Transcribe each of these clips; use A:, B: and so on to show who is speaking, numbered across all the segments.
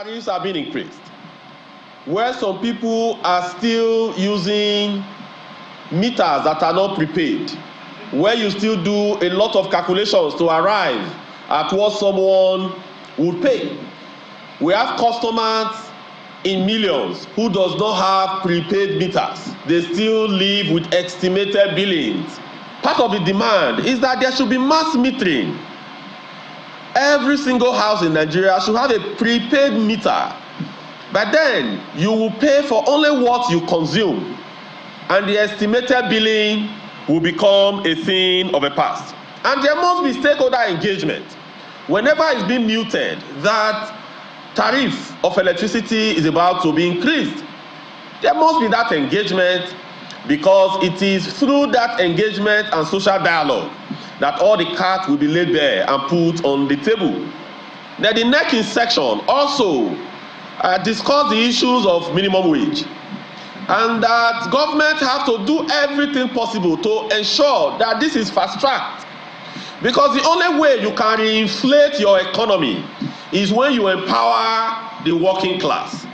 A: tariffs are being increased, where some people are still using meters that are not prepaid, where you still do a lot of calculations to arrive at what someone would pay. We have customers in millions who does not have prepaid meters. They still live with estimated billings. Part of the demand is that there should be mass metering. Every single house in Nigeria should have a prepaid meter. But then you will pay for only what you consume, and the estimated billing will become a thing of the past. And there must be stakeholder engagement. Whenever it's been muted that tariff of electricity is about to be increased, there must be that engagement, because it is through that engagement and social dialogue that all the cards will be laid bare and put on the table. Now, the next section also discuss the issues of minimum wage, and that government have to do everything possible to ensure that this is fast-tracked, because the only way you can reinflate your economy is when you empower the working class.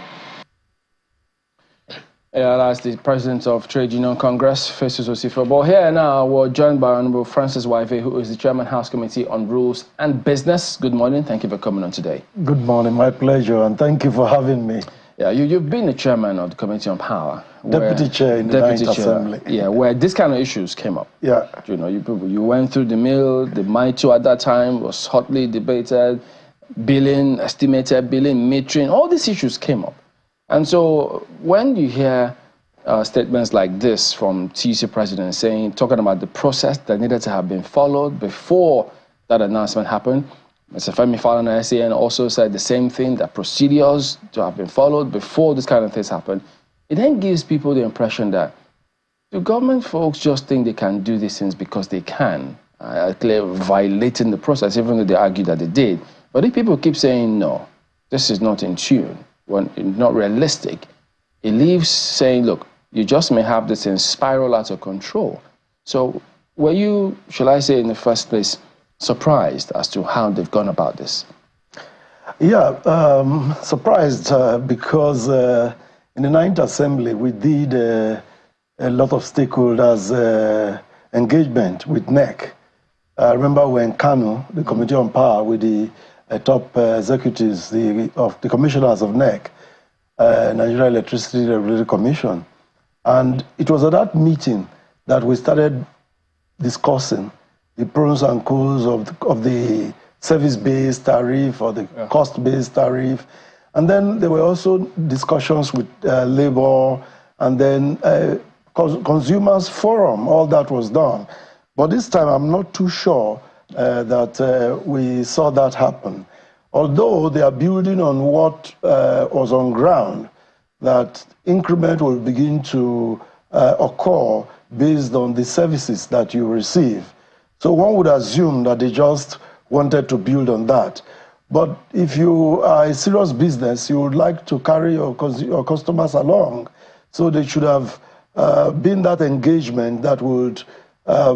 B: Yeah, that's the president of Trade Union Congress, Festus Osifo. But here now, we're joined by Honorable Francis Waive, who is the Chairman House Committee on Rules and Business. Good morning. Thank you for coming on today.
C: Good morning. My pleasure, and thank you for having me.
B: Yeah, you've been the chairman of the Committee on Power.
C: Deputy chair in the Ninth Assembly.
B: Yeah, where this kind of issues came up.
C: Yeah.
B: You know, you went through the mill, the MITO at that time was hotly debated, billing, estimated billing, metering, all these issues came up. And so when you hear statements like this from TUC president talking about the process that needed to have been followed before that announcement happened, Mr. Femi Falana SAN also said the same thing, that procedures to have been followed before this kind of things happen. It then gives people the impression that the government folks just think they can do these things because they can, clearly violating the process, even though they argue that they did. But if people keep saying, no, this is not in tune, when it's not realistic, it leaves saying, look, you just may have this thing spiral out of control. So were you, shall I say in the first place, surprised as to how they've gone about this?
C: Yeah, surprised because in the Ninth Assembly, we did a lot of stakeholders engagement with NEC. I remember when Kano, the Committee on Power, with the top executives of the commissioners of NEC, Nigeria Electricity Regulatory Commission. And it was at that meeting that we started discussing the pros and cons of the service-based tariff or the cost-based tariff. And then there were also discussions with labor, and then consumers forum, all that was done. But this time I'm not too sure that we saw that happen. Although they are building on what was on ground, that increment will begin to occur based on the services that you receive. So one would assume that they just wanted to build on that. But if you are a serious business, you would like to carry your customers along. So they should have been that engagement that would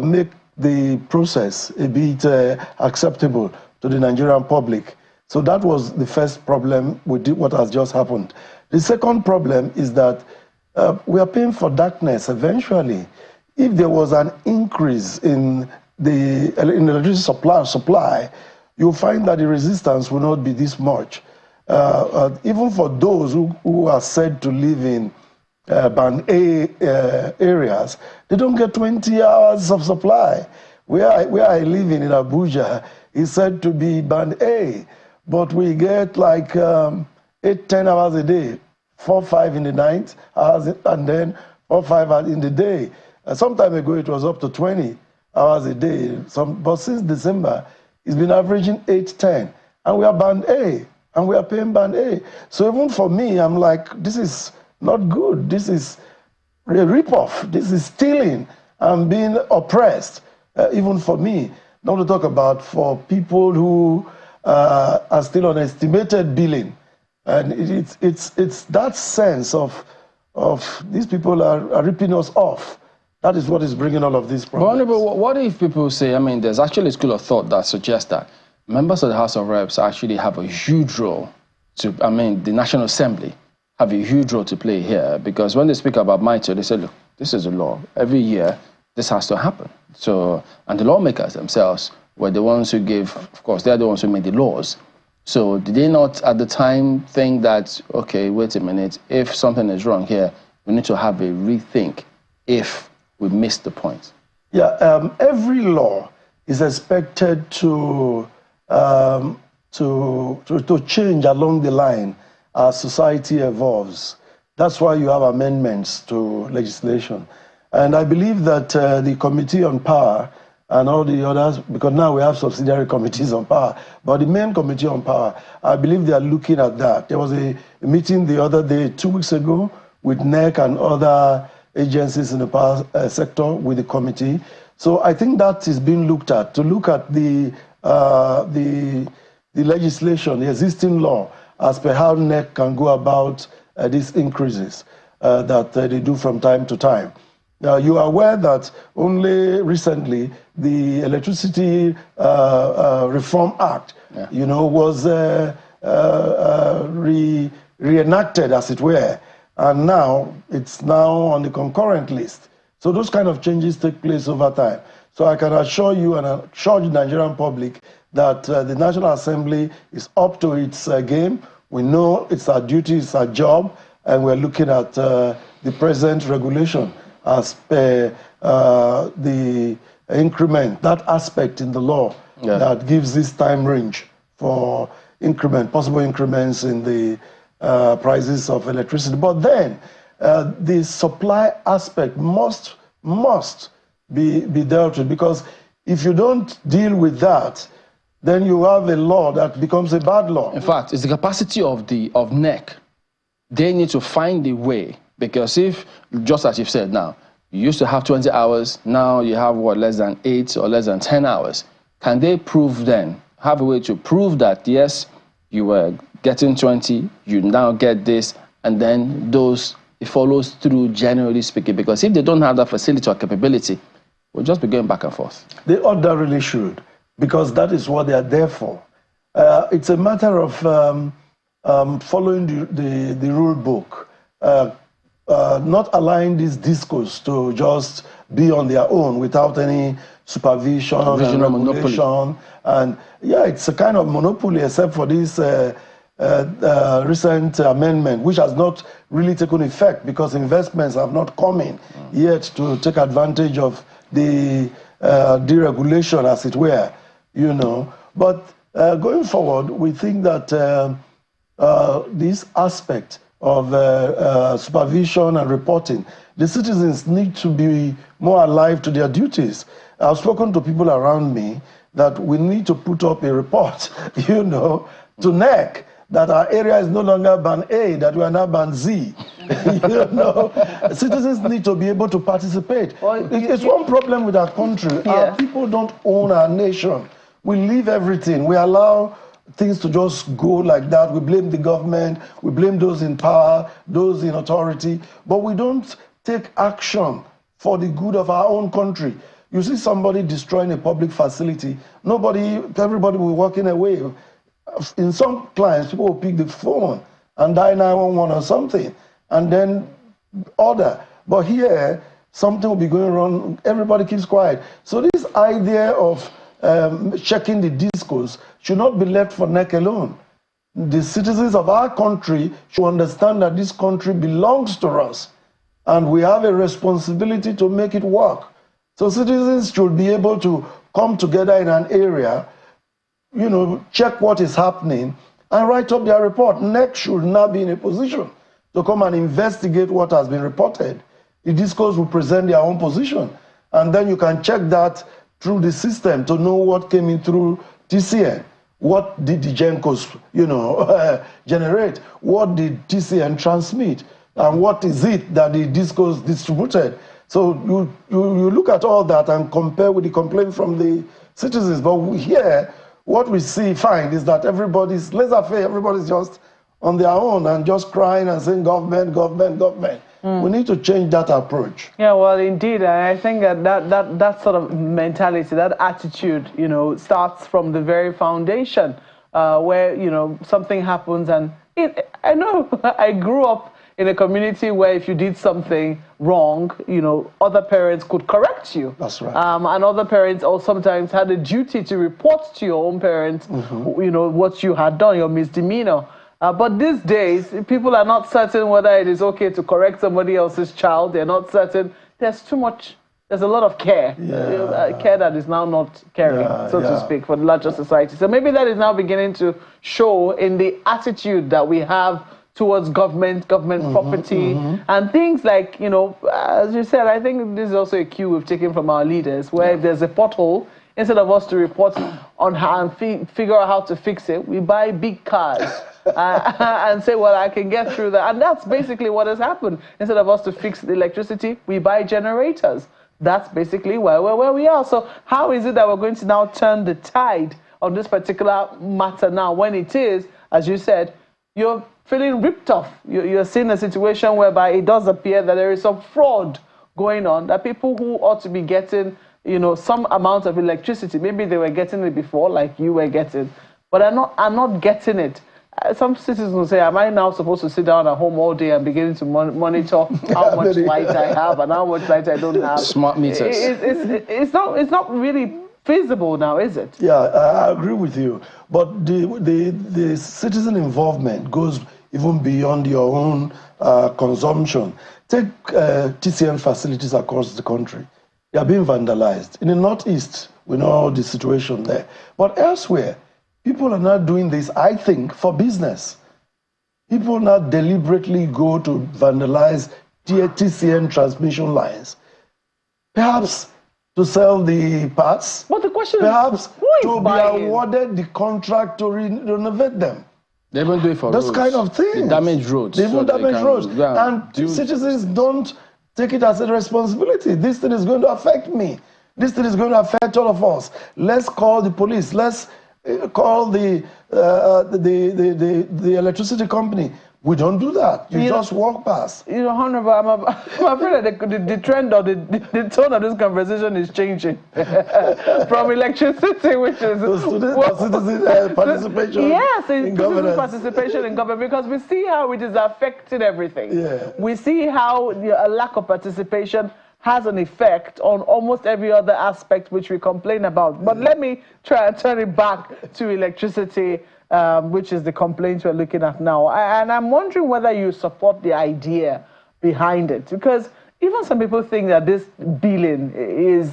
C: make the process a bit acceptable to the Nigerian public. So that was the first problem with what has just happened. The second problem is that we are paying for darkness eventually. If there was an increase in the electricity supply, you'll find that the resistance will not be this much. Even for those who are said to live in Band A areas, they don't get 20 hours of supply. Where I live in Abuja, is said to be Band A, but we get like 8-10 hours a day, 4-5 in the night hours, and then 4-5 in the day. Some time ago, it was up to 20 hours a day. But since December, it's been averaging 8-10, and we are Band A, and we are paying Band A. So even for me, I'm like, this is not good. This is a ripoff. This is stealing. I'm being oppressed, even for me. Not to talk about for people who are still on estimated billing. And it's that sense of these people are ripping us off. That is what is bringing all of these problems.
B: But what if people say, I mean, there's actually a school of thought that suggests that members of the House of Reps actually have a huge role the National Assembly have a huge role to play here, because when they speak about MITO, they say, look, this is a law. Every year, this has to happen. So, and the lawmakers themselves were the ones who gave, of course, they're the ones who made the laws. So did they not at the time think that, okay, wait a minute, if something is wrong here, we need to have a rethink if we missed the point?
C: Yeah, every law is expected to change along the line as society evolves. That's why you have amendments to legislation. And I believe that the Committee on Power and all the others, because now we have subsidiary committees on power, but the main Committee on Power, I believe they are looking at that. There was a meeting the other day, 2 weeks ago, with NEC and other agencies in the power sector with the committee. So I think that is being looked at, to look at the legislation, the existing law, as per how NEC can go about these increases that they do from time to time. Now, you are aware that only recently the Electricity Reform Act, was reenacted, as it were, and now it's now on the concurrent list. So those kind of changes take place over time. So I can assure you and assure the Nigerian public that the National Assembly is up to its game. We know it's our duty, it's our job, and we're looking at the present regulation as per the increment, that aspect in the law that gives this time range for possible increments in the prices of electricity. But then the supply aspect must be dealt with, because if you don't deal with that, then you have a law that becomes a bad law.
B: In fact, it's the capacity of NEC. They need to find a way, because if, just as you've said now, you used to have 20 hours, now you have what, less than 8 or less than 10 hours. Can they prove then, have a way to prove that, yes, you were getting 20, you now get this, and then it follows through, generally speaking? Because if they don't have that facility or capability, we'll just be going back and forth.
C: They ordinarily should, because that is what they are there for. It's a matter of following the rule book, not allowing this discourse to just be on their own without any supervision and regulation. Monopoly. And yeah, it's a kind of monopoly, except for this recent amendment, which has not really taken effect because investments have not come in yet to take advantage of the deregulation, as it were, But going forward, we think that this aspect of supervision and reporting, the citizens need to be more alive to their duties. I've spoken to people around me that we need to put up a report, to NEC, that our area is no longer band A, that we are now band Z. Citizens need to be able to participate. Well, it's one problem with our country. Yeah. Our people don't own our nation. We leave everything. We allow things to just go like that. We blame the government. We blame those in power, those in authority. But we don't take action for the good of our own country. You see somebody destroying a public facility, everybody will be walking away. In some clients, people will pick the phone and dial 911 or something, and then order. But here, something will be going wrong. Everybody keeps quiet. So this idea of checking the discourse should not be left for NEC alone. The citizens of our country should understand that this country belongs to us, and we have a responsibility to make it work. So citizens should be able to come together in an area, check what is happening, and write up their report. NEC should now be in a position to come and investigate what has been reported. The discourse will present their own position, and then you can check that through the system to know what came in through TCN. What did the GENCOs, generate? What did TCN transmit? And what is it that the discourse distributed? So you look at all that and compare with the complaint from the citizens. But here, what we find is that everybody's laissez-faire, everybody's just on their own and just crying and saying government, government, government. We need to change that approach.
D: Yeah, well, indeed, and I think that sort of mentality, that attitude, starts from the very foundation, where something happens and I know I grew up in a community where if you did something wrong, other parents could correct you.
C: That's right.
D: And other parents also sometimes had a duty to report to your own parents, what you had done, your misdemeanor. But these days, people are not certain whether it is okay to correct somebody else's child. They're not certain. There's a lot of care, care that is now not caring, so to speak, for the larger society. So maybe that is now beginning to show in the attitude that we have towards government property, and things like, as you said, I think this is also a cue we've taken from our leaders, where if there's a pothole, instead of us to report on how and figure out how to fix it, we buy big cars and say, well, I can get through that. And that's basically what has happened. Instead of us to fix the electricity, we buy generators. That's basically where we are. So how is it that we're going to now turn the tide on this particular matter now, when it is, as you said, you're feeling ripped off? You're seeing a situation whereby it does appear that there is some fraud going on, that people who ought to be getting, some amount of electricity, maybe they were getting it before, like you were getting, but are not getting it. Some citizens will say, am I now supposed to sit down at home all day and beginning to monitor how much light I have and how much light I don't have?
B: Smart meters.
D: It's not really feasible now, is it?
C: Yeah, I agree with you. But the citizen involvement goes even beyond your own consumption. Take TCN facilities across the country. They are being vandalized. In the Northeast, we know the situation there. But elsewhere, people are not doing this, I think, for business. People now deliberately go to vandalize TCN transmission lines, perhaps to sell the parts,
D: but the question
C: perhaps
D: is, who is
C: to
D: buying?
C: be awarded the contract to renovate them.
B: They even do it for
C: Those
B: roads.
C: kind of things.
B: They damage roads.
C: They even damage roads. And citizens don't take it as a responsibility. This thing is going to affect me. This thing is going to affect all of us. Let's call the police. Let's call the electricity company. We don't do that. You just walk past.
D: Honorable, I'm afraid that the trend or the tone of this conversation is changing from electricity, which is
C: citizen participation.
D: Yes,
C: in
D: citizen participation in government, because we see how it is affecting everything.
C: Yeah.
D: We see how a lack of participation has an effect on almost every other aspect which we complain about. But let me try and turn it back to electricity, which is the complaint we're looking at now. And I'm wondering whether you support the idea behind it, because even some people think that this billing is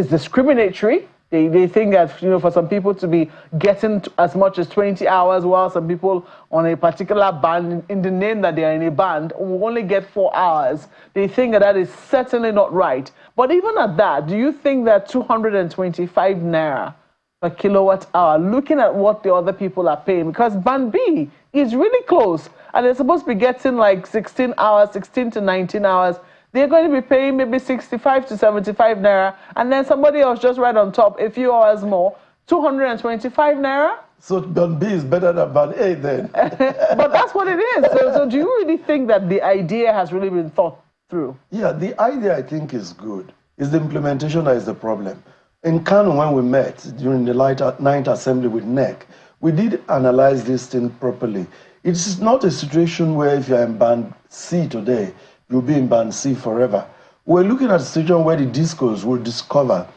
D: discriminatory. They think that, for some people to be getting as much as 20 hours, while some people on a particular band, in the name that they are in a band, will only get 4 hours. They think that is certainly not right. But even at that, do you think that 225 naira per kilowatt hour, looking at what the other people are paying, because band B is really close, and they're supposed to be getting like 16 hours, 16 to 19 hours, they're going to be paying maybe 65 to 75 naira, and then somebody else just right on top, a few hours more, 225 naira?
C: So band B is better than band A then.
D: But that's what it is. So do you really think that the idea has really been thought through?
C: Yeah, the idea I think is good. It's the implementation that is the problem. In Kano, when we met during the ninth assembly with NEC, we did analyze this thing properly. It's not a situation where if you're in band C today, you'll be in band C forever. We're looking at a situation where the discos will discover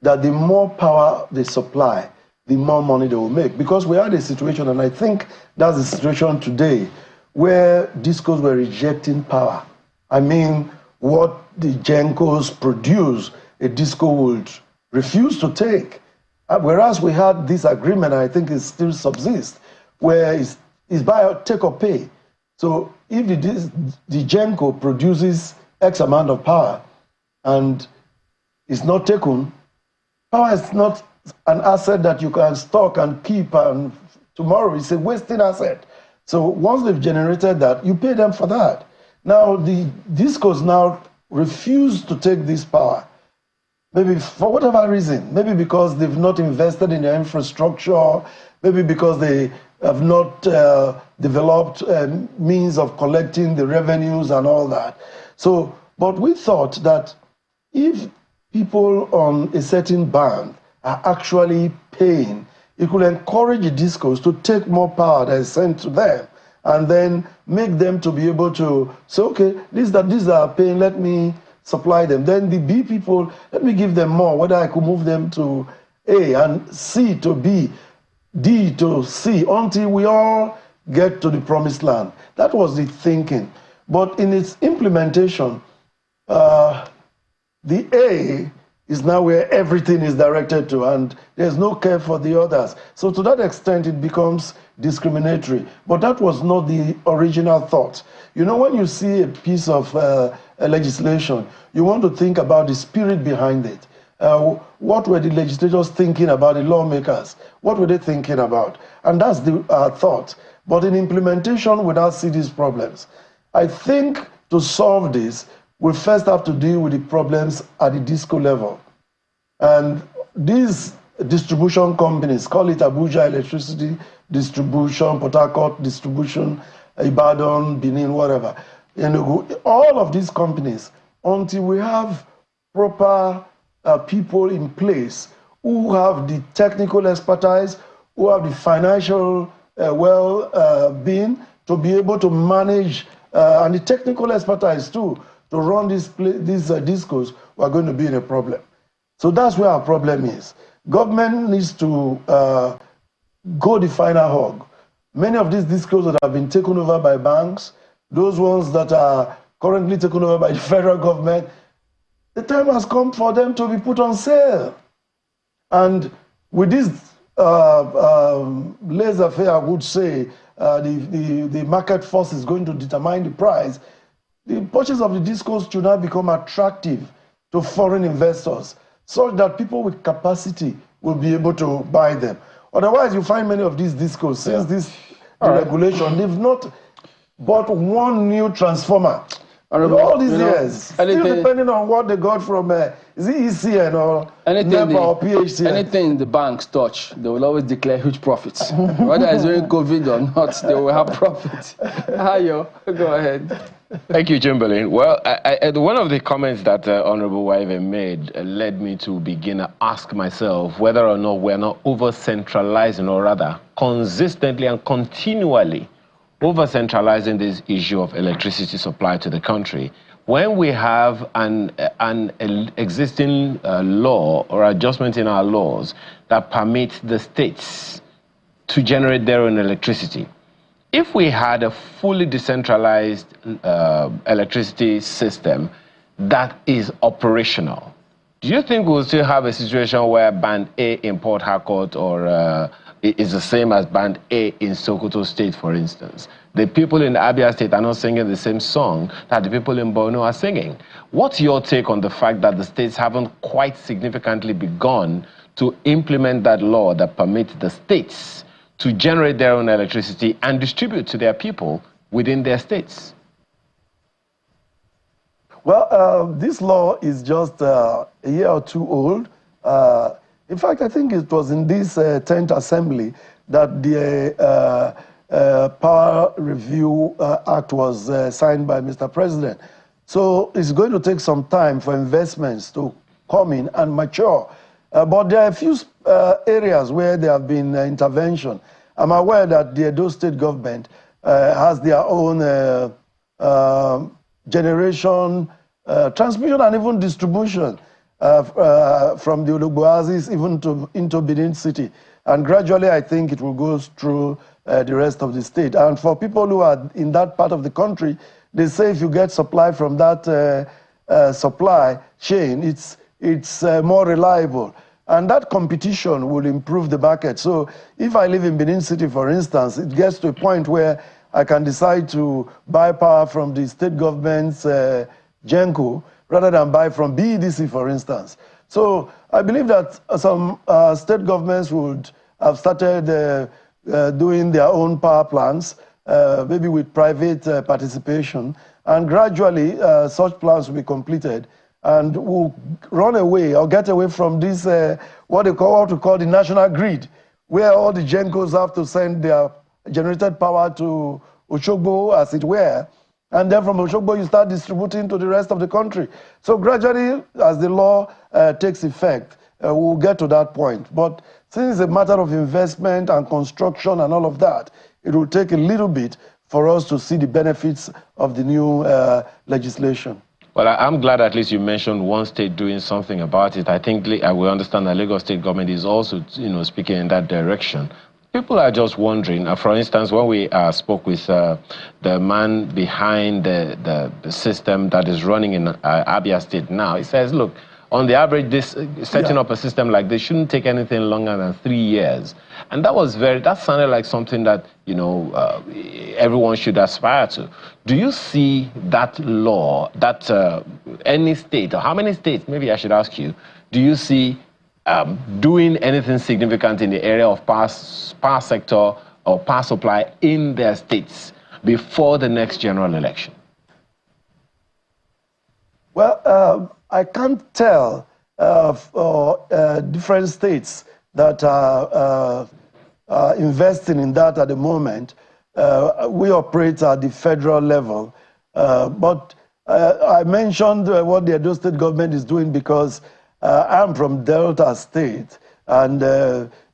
C: that the more power they supply, the more money they will make. Because we had a situation, and I think that's the situation today, where discos were rejecting power. I mean, what the Gencos produce, a disco would refuse to take. Whereas we had this agreement, and I think it still subsists, where it's buy, take or pay. So if the Genco produces X amount of power and it's not taken, power is not an asset that you can stock and keep, and tomorrow it's a wasting asset. So once they've generated that, you pay them for that. Now the discos now refuse to take this power. Maybe for whatever reason, maybe because they've not invested in their infrastructure, maybe because they have not developed means of collecting the revenues and all that. So, but we thought that if people on a certain band are actually paying, it could encourage the discos to take more power that is sent to them and then make them to be able to say, okay, these are paying, let me supply them. Then the B people, let me give them more, whether I could move them to A and C to B, D to C, until we all get to the promised land. That was the thinking. But in its implementation, the A is now where everything is directed to, and there's no care for the others. So to that extent, it becomes discriminatory. But that was not the original thought. You know, when you see a piece of legislation, you want to think about the spirit behind it. What were the legislators thinking about, the lawmakers? What were they thinking about? And that's the thought. But in implementation, we now see these problems. I think to solve this, we first have to deal with the problems at the disco level. And these distribution companies, call it Abuja Electricity Distribution, Port Harcourt Distribution, Ibadan, Benin, whatever. You know, all of these companies, until we have proper people in place who have the technical expertise, who have the financial well-being to be able to manage, and the technical expertise too, to run these discos, we're going to be in a problem. So that's where our problem is. Government needs to go the final hog. Many of these discos that have been taken over by banks, those ones that are currently taken over by the federal government, the time has come for them to be put on sale. And with this laissez-faire, I would say, the market force is going to determine the price. The purchase of the discos should now become attractive to foreign investors, such that people with capacity will be able to buy them. Otherwise, you find many of these discos, since this deregulation, they've not bought one new transformer. All these years, still depending on what they got from, is it ECN or NEPA or PHCN?
B: Anything the banks touch, they will always declare huge profits. Whether it's during COVID or not, they will have profits. Ayo, go ahead.
E: Thank you, Jimberlin. Well, one of the comments that Honorable Waive made led me to begin to ask myself whether or not we're not over-centralizing, or rather, consistently and continually over-centralizing this issue of electricity supply to the country, when we have an existing law or adjustment in our laws that permits the states to generate their own electricity. If we had a fully decentralized electricity system that is operational, do you think we'll still have a situation where Band A in Port Harcourt or is the same as Band A in Sokoto State, for instance? The people in Abia State are not singing the same song that the people in Borno are singing. What's your take on the fact that the states haven't quite significantly begun to implement that law that permits the states to generate their own electricity and distribute to their people within their states?
C: Well, this law is just a year or two old. In fact, I think it was in this 10th Assembly that the Power Review Act was signed by Mr. President. So it's going to take some time for investments to come in and mature. But there are a few areas where there have been intervention. I'm aware that the Edo State government has their own generation, transmission and even distribution from the Olugboazis even into Benin City. And gradually, I think it will go through the rest of the state. And for people who are in that part of the country, they say if you get supply from that supply chain, it's more reliable. And that competition will improve the market. So if I live in Benin City, for instance, it gets to a point where I can decide to buy power from the state government's GENCO rather than buy from BEDC, for instance. So I believe that some state governments would have started doing their own power plants, maybe with private participation, and gradually such plans will be completed and will run away or get away from this, what we call the national grid, where all the GENCOs have to send their generated power to Oshogbo, as it were, and then from Oshogbo you start distributing to the rest of the country. So gradually, as the law takes effect, we'll get to that point. But since it's a matter of investment and construction and all of that, it will take a little bit for us to see the benefits of the new legislation.
E: Well, I'm glad at least you mentioned one state doing something about it. I think I will understand that Lagos state government is also, speaking in that direction. People are just wondering, for instance, when we spoke with the man behind the system that is running in Abia State now, he says, look, on the average, setting up a system like this shouldn't take anything longer than 3 years. And that sounded like something that, everyone should aspire to. Do you see that law, that any state, or how many states, maybe I should ask you, do you see doing anything significant in the area of power sector or power supply in their states before the next general election?
C: Well, I can't tell different states that are investing in that at the moment. We operate at the federal level, but I mentioned what the Edo State government is doing because I'm from Delta State, and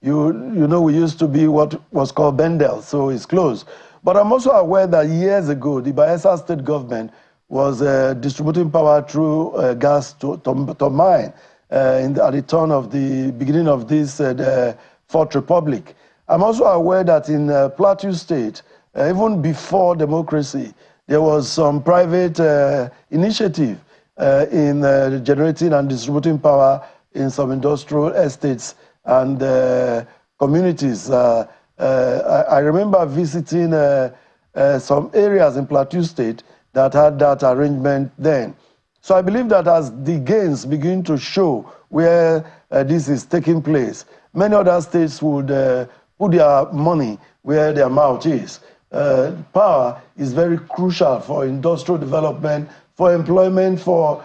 C: you know we used to be what was called Bendel, so it's close. But I'm also aware that years ago, the Bayelsa State government was distributing power through gas to mine at the turn of the beginning of this the Fourth Republic. I'm also aware that in Plateau State, even before democracy, there was some private initiative in generating and distributing power in some industrial estates and communities. I remember visiting some areas in Plateau State that had that arrangement then. So I believe that as the gains begin to show where this is taking place, many other states would put their money where their mouth is. Power is very crucial for industrial development, for employment, for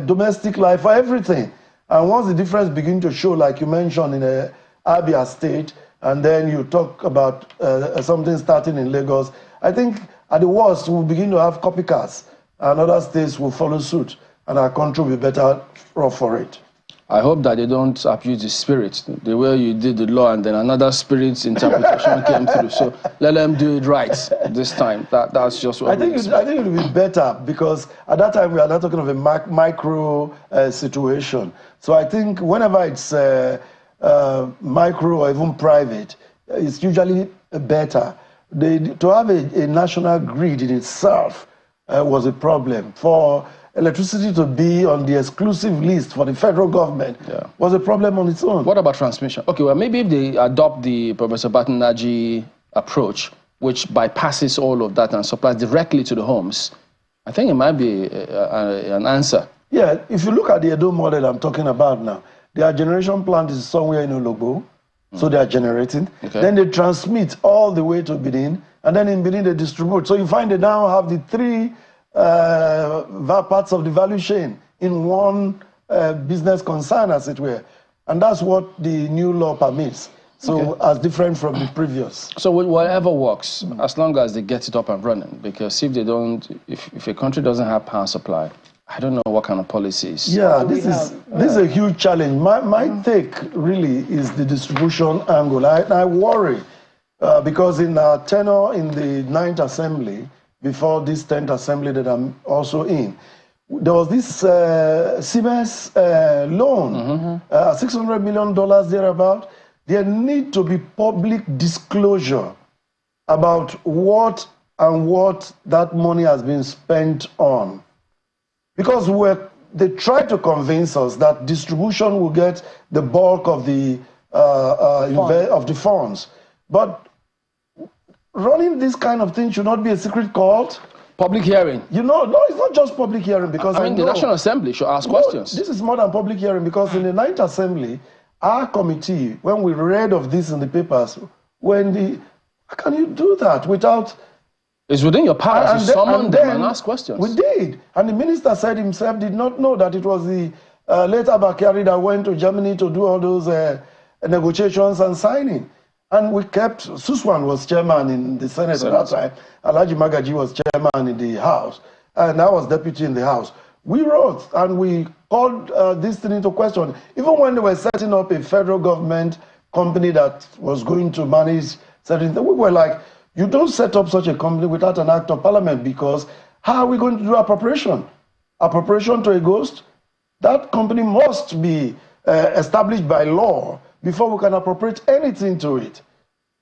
C: domestic life, for everything. And once the difference begins to show, like you mentioned in Abia State, and then you talk about something starting in Lagos, I think at the worst, we'll begin to have copycats, and other states will follow suit, and our country will be better off for it.
B: I hope that they don't abuse the spirit, the way you did the law, and then another spirit's interpretation came through. So let them do it right this time. That's just what
C: I think it will be better, because at that time we are not talking of a micro situation. So I think whenever it's micro or even private, it's usually better. To have a national grid in itself was a problem. For electricity to be on the exclusive list for the federal government was a problem on its own.
B: What about transmission? Okay, well, maybe if they adopt the Professor Batanaji approach, which bypasses all of that and supplies directly to the homes, I think it might be an answer.
C: Yeah, if you look at the Edo model I'm talking about now, their generation plant is somewhere in Ologbo, so they are generating. Okay. Then they transmit all the way to Benin, and then in Benin they distribute. So you find they now have the three parts of the value chain in one business concern, as it were. And that's what the new law permits. So as different from the previous.
B: So whatever works, as long as they get it up and running, because if they don't, if a country doesn't have power supply, I don't know what kind of policies.
C: Yeah, this is a huge challenge. My take really is the distribution angle. I worry because in our tenure in the 9th Assembly, before this 10th Assembly that I'm also in, there was this CMS loan, $600 million thereabout. There need to be public disclosure about what that money has been spent on. Because they try to convince us that distribution will get the bulk of the funds. But running this kind of thing should not be a secret court.
B: Public hearing.
C: No, it's not just public hearing, because
B: I mean, the National Assembly should ask questions.
C: This is more than public hearing, because in the 9th Assembly, our committee, when we read of this in the papers, how can you do that without...
B: It's within your power to summon them and ask questions.
C: We did. And the minister said himself did not know that it was the late Abakari that went to Germany to do all those negotiations and signing. And we kept, Suswan was chairman in the Senate at that time. Alhaji Magaji was chairman in the House. And I was deputy in the House. We wrote and we called this thing into question. Even when they were setting up a federal government company that was going to manage certain things, we were like, You don't set up such a company without an act of parliament, because how are we going to do appropriation? Appropriation to a ghost? That company must be established by law before we can appropriate anything to it.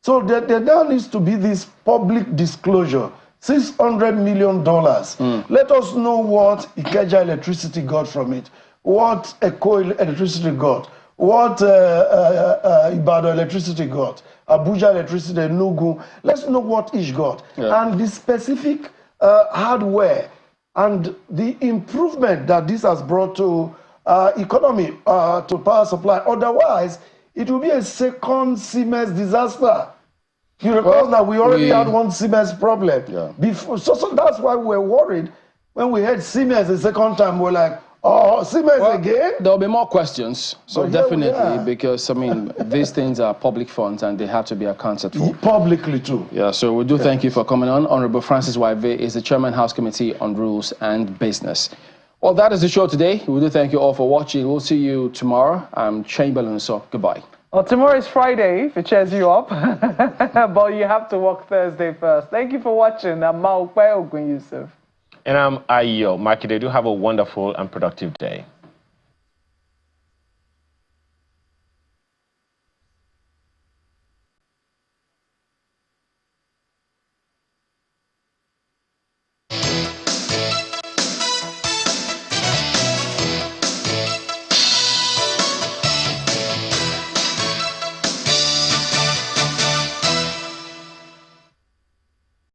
C: So there now needs to be this public disclosure. $600 million. Let us know what Ikeja Electricity got from it, what Eco Electricity got, what Ibadan Electricity got, Abuja Electricity, Enugu. Let's know what each got. Yeah. And the specific hardware and the improvement that this has brought to economy, to power supply. Otherwise, it will be a second Siemens disaster. You recall that we already had one Siemens problem before. So that's why we were worried when we had Siemens the second time. We're like, oh, Siemens again?
B: There'll be more questions. So definitely, because, I mean, these things are public funds and they have to be accounted for.
C: Publicly too.
B: Yeah, so we do thank you for coming on. Honorable Francis Waive is the Chairman, House Committee on Rules and Business. Well, that is the show today. We do thank you all for watching. We'll see you tomorrow. I'm Chamberlain, so goodbye.
D: Well, tomorrow is Friday, if it cheers you up. But you have to work Thursday first. Thank you for watching. I'm Maukwe Ogun Yusuf.
E: And I'm Ayo Makide. Do have a wonderful and productive day.